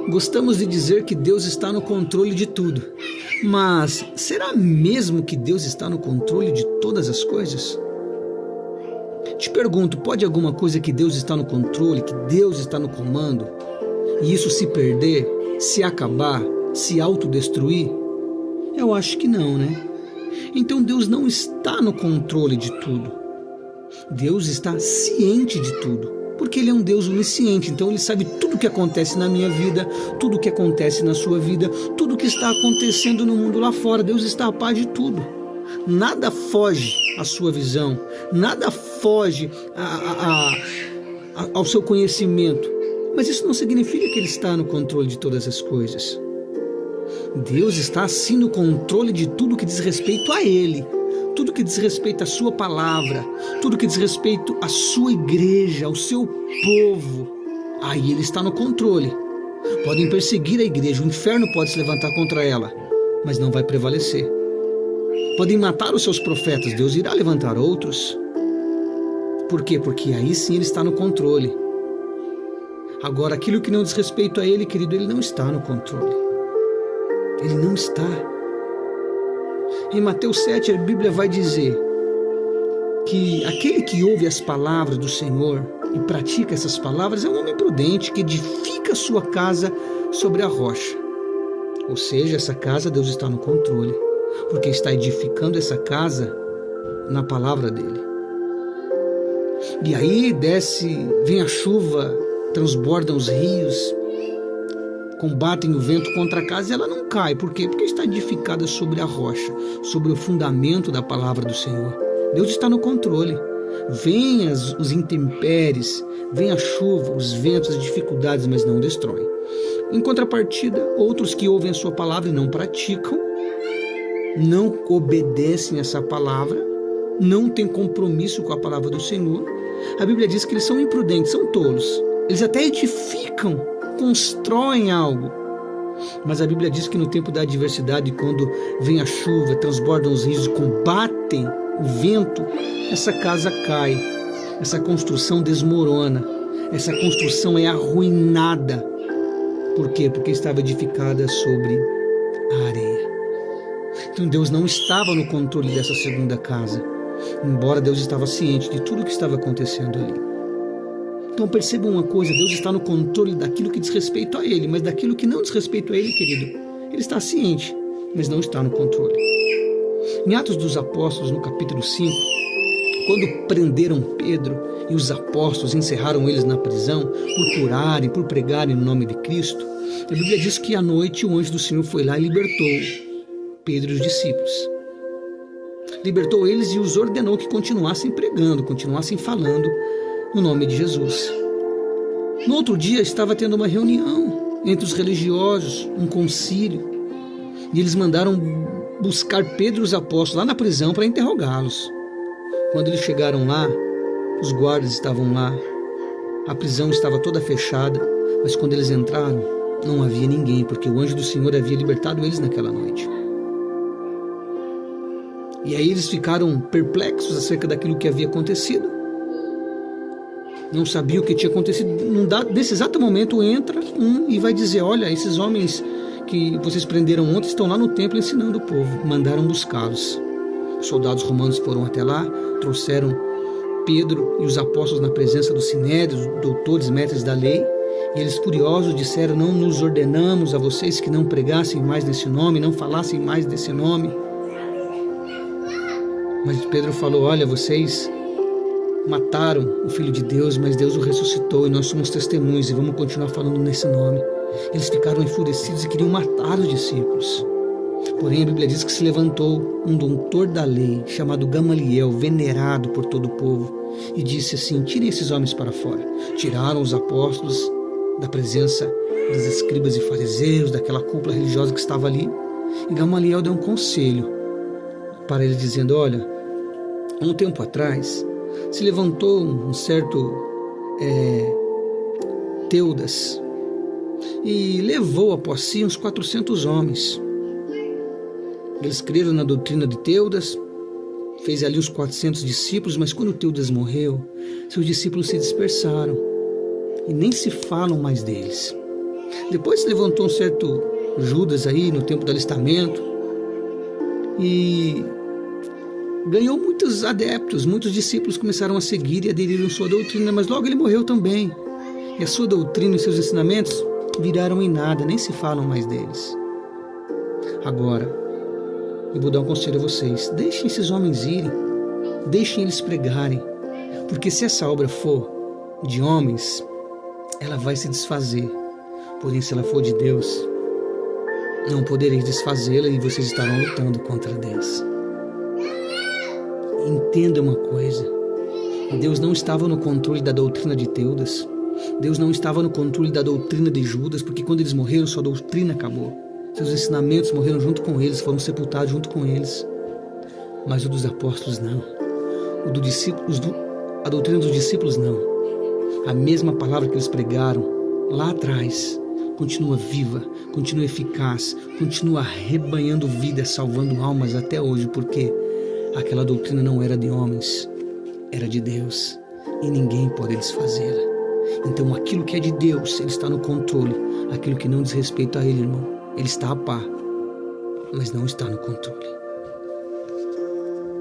Gostamos de dizer que Deus está no controle de tudo, mas será mesmo que Deus está no controle de todas as coisas? Te pergunto, pode alguma coisa que Deus está no controle, que Deus está no comando, e isso se perder, se acabar, se autodestruir? Eu acho que não, né? Então Deus não está no controle de tudo. Deus está ciente de tudo, porque Ele é um Deus onisciente, então Ele sabe tudo o que acontece na minha vida, tudo o que acontece na sua vida, tudo o que está acontecendo no mundo lá fora. Deus está a par de tudo. Nada foge à sua visão, nada foge ao seu conhecimento, mas isso não significa que Ele está no controle de todas as coisas. Deus está sim no controle de tudo que diz respeito a Ele, tudo que diz respeito à sua palavra, tudo que diz respeito à sua igreja, ao seu povo. Aí Ele está no controle. Podem perseguir a igreja, o inferno pode se levantar contra ela, mas não vai prevalecer. Podem matar os seus profetas, Deus irá levantar outros. Por quê? Porque aí sim Ele está no controle. Agora, aquilo que não diz respeito a Ele, querido, Ele não está no controle. Ele não está. Em Mateus 7, a Bíblia vai dizer que aquele que ouve as palavras do Senhor e pratica essas palavras é um homem prudente que edifica a sua casa sobre a rocha. Ou seja, essa casa Deus está no controle, porque está edificando essa casa na palavra dele. E aí vem a chuva, transbordam os rios, combatem o vento contra a casa e ela não cai. Por quê? Porque está edificada sobre a rocha, sobre o fundamento da palavra do Senhor. Deus está no controle. Vêm os intempéries, vem a chuva, os ventos, as dificuldades, mas não destroem. Em contrapartida, outros que ouvem a sua palavra e não praticam, não obedecem essa palavra, não têm compromisso com a palavra do Senhor. A Bíblia diz que eles são imprudentes, são tolos. Eles até edificam, constroem algo, mas a Bíblia diz que no tempo da adversidade, quando vem a chuva, transbordam os rios, combatem o vento, essa casa cai, essa construção desmorona, essa construção é arruinada. Por quê? Porque estava edificada sobre a areia. Então Deus não estava no controle dessa segunda casa, embora Deus estava ciente de tudo o que estava acontecendo ali. Então percebam uma coisa, Deus está no controle daquilo que diz respeito a Ele, mas daquilo que não diz respeito a Ele, querido, Ele está ciente, mas não está no controle. Em Atos dos Apóstolos, no capítulo 5, quando prenderam Pedro e os apóstolos, encerraram eles na prisão, por curarem, por pregarem no nome de Cristo, a Bíblia diz que à noite o anjo do Senhor foi lá e libertou Pedro e os discípulos. Libertou eles e os ordenou que continuassem pregando, continuassem falando no nome de Jesus. No outro dia estava tendo uma reunião entre os religiosos, um concílio, e eles mandaram buscar Pedro e os apóstolos lá na prisão para interrogá-los. Quando eles chegaram lá, os guardas estavam lá, a prisão estava toda fechada, mas quando eles entraram, não havia ninguém, porque o anjo do Senhor havia libertado eles naquela noite. E aí eles ficaram perplexos acerca daquilo que havia acontecido. Não sabiam o que tinha acontecido. Nesse exato momento entra um e vai dizer: olha, esses homens que vocês prenderam ontem estão lá no templo ensinando o povo. Mandaram buscá-los. Os soldados romanos foram até lá, trouxeram Pedro e os apóstolos na presença dos sinédrios, doutores, mestres da lei, e eles furiosos disseram: não nos ordenamos a vocês que não pregassem mais nesse nome, não falassem mais desse nome. Mas Pedro falou: olha, vocês mataram o Filho de Deus, mas Deus o ressuscitou e nós somos testemunhos e vamos continuar falando nesse nome. Eles ficaram enfurecidos e queriam matar os discípulos. Porém, a Bíblia diz que se levantou um doutor da lei, chamado Gamaliel, venerado por todo o povo, e disse assim: tirem esses homens para fora. Tiraram os apóstolos da presença dos escribas e fariseus, daquela cúpula religiosa que estava ali, e Gamaliel deu um conselho para eles, dizendo: olha, há um tempo atrás se levantou um certo Teudas e levou após si uns 400 homens. Eles creram na doutrina de Teudas, fez ali os 400 discípulos, mas quando Teudas morreu, seus discípulos se dispersaram e nem se falam mais deles. Depois se levantou um certo Judas aí no tempo do alistamento e ganhou muitos adeptos, muitos discípulos começaram a seguir e aderiram à sua doutrina, mas logo ele morreu também. E a sua doutrina e seus ensinamentos viraram em nada, nem se falam mais deles. Agora, eu vou dar um conselho a vocês: deixem esses homens irem, deixem eles pregarem, porque se essa obra for de homens, ela vai se desfazer. Porém, se ela for de Deus, não podereis desfazê-la e vocês estarão lutando contra Deus. Entenda uma coisa: Deus não estava no controle da doutrina de Teudas, Deus não estava no controle da doutrina de Judas, porque quando eles morreram, sua doutrina acabou. Seus ensinamentos morreram junto com eles, foram sepultados junto com eles. Mas o dos apóstolos não. A doutrina dos discípulos não. A mesma palavra que eles pregaram lá atrás continua viva, continua eficaz, continua arrebanhando vidas, salvando almas até hoje, porque aquela doutrina não era de homens, era de Deus, e ninguém pode desfazê-la. Então aquilo que é de Deus, Ele está no controle. Aquilo que não diz respeito a Ele, irmão, Ele está a par, mas não está no controle.